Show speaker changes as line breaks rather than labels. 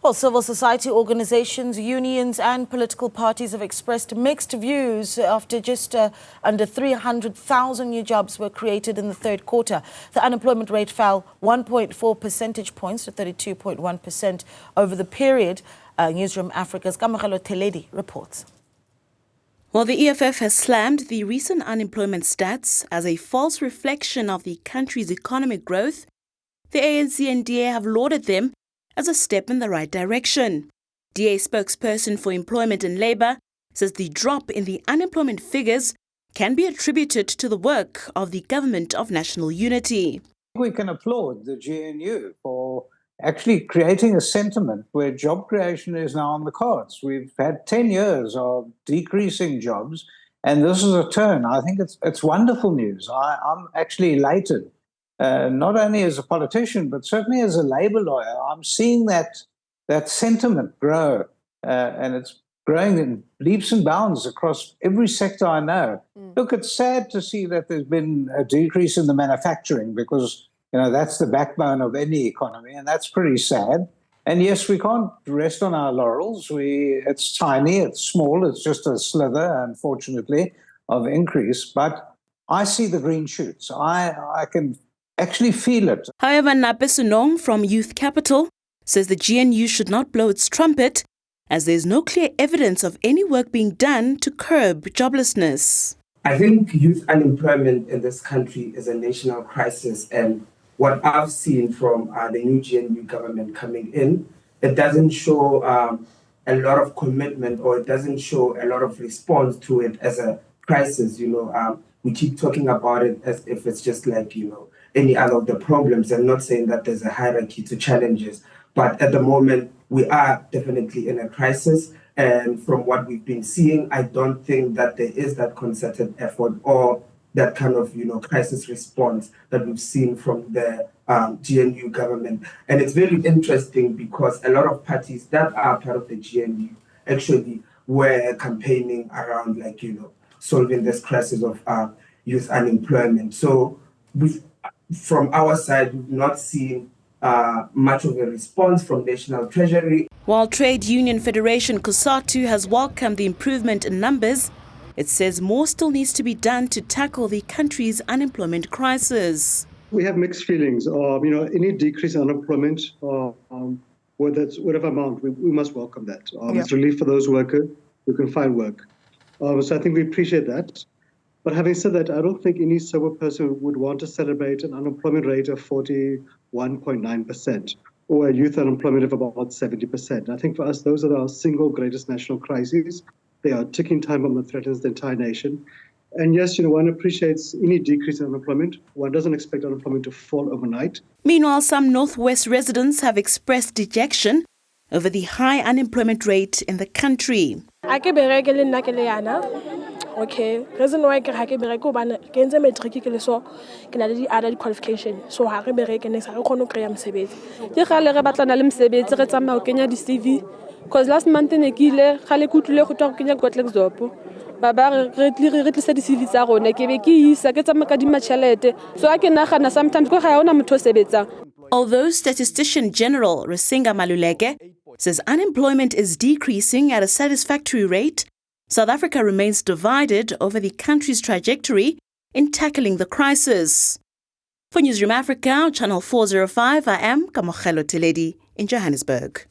Well, civil society organizations, unions and political parties have expressed mixed views after just under 300,000 new jobs were created in the third quarter. The unemployment rate fell 1.4 percentage points to 32.1% over the period. Newzroom Afrika's Kamogelo Theledi reports.
Well, the EFF has slammed the recent unemployment stats as a false reflection of the country's economic growth. The ANC and DA have lauded them as a step in the right direction. DA spokesperson for Employment and Labour says the drop in the unemployment figures can be attributed to the work of the Government of National Unity.
We can applaud the GNU for actually creating a sentiment where job creation is now on the cards. We've had 10 years of decreasing jobs, and this is a turn. I think it's wonderful news. I'm actually elated. Not only as a politician, but certainly as a Labour lawyer, I'm seeing that sentiment grow, and it's growing in leaps and bounds across every sector I know. Look, it's sad to see that there's been a decrease in the manufacturing because, you know, that's the backbone of any economy, and that's pretty sad. And yes, we can't rest on our laurels. It's tiny, it's small, it's just a slither, unfortunately, of increase. But I see the green shoots. I can actually feel it.
However, Nape Sunong from Youth Capital says the GNU should not blow its trumpet as there is no clear evidence of any work being done to curb joblessness.
I think youth unemployment in this country is a national crisis, and what I've seen from the new GNU government coming in, it doesn't show a lot of commitment, or it doesn't show a lot of response to it as a crisis. We keep talking about it as if it's just like, any other of the problems, and not saying that there's a hierarchy to challenges. But at the moment, we are definitely in a crisis. And from what we've been seeing, I don't think that there is that concerted effort or that kind of, crisis response that we've seen from the GNU government. And it's very interesting because a lot of parties that are part of the GNU actually were campaigning around, solving this crisis of youth unemployment. So from our side, we've not seen much of a response from National Treasury.
While Trade Union Federation COSATU has welcomed the improvement in numbers, it says more still needs to be done to tackle the country's unemployment crisis.
We have mixed feelings. Any decrease in unemployment, whatever amount, we must welcome that. It's relief for those workers who can find work. So I think we appreciate that. But having said that, I don't think any sober person would want to celebrate an unemployment rate of 41.9% or a youth unemployment of about 70%. I think for us, those are our single greatest national crises. They are a ticking time bomb that threatens the entire nation. And yes, one appreciates any decrease in unemployment. One doesn't expect unemployment to fall overnight.
Meanwhile, some Northwest residents have expressed dejection over the high unemployment rate in the country.
Okay, reason why ke ga ke bereke obana ke ntse matric ke so ke na le di other qualification, so ha re bereke ne sa re khone kreya mosebetsi ke ga le re batlana le mosebetsi re tsamaya o kenya di CV because last month ne ke ile ga le kutlile go twa go kenya Gotlex Zopo ba re tlisa di CV tsa rona ke be ke isa ke tsamaya ka di machelete so a ke nagana sometimes go ga ona motho sebetsa.
Although Statistician General Rusinga Maluleke says unemployment is decreasing at a satisfactory rate, South Africa remains divided over the country's trajectory in tackling the crisis. For Newzroom Afrika, Channel 405, I am Kamogelo Theledi in Johannesburg.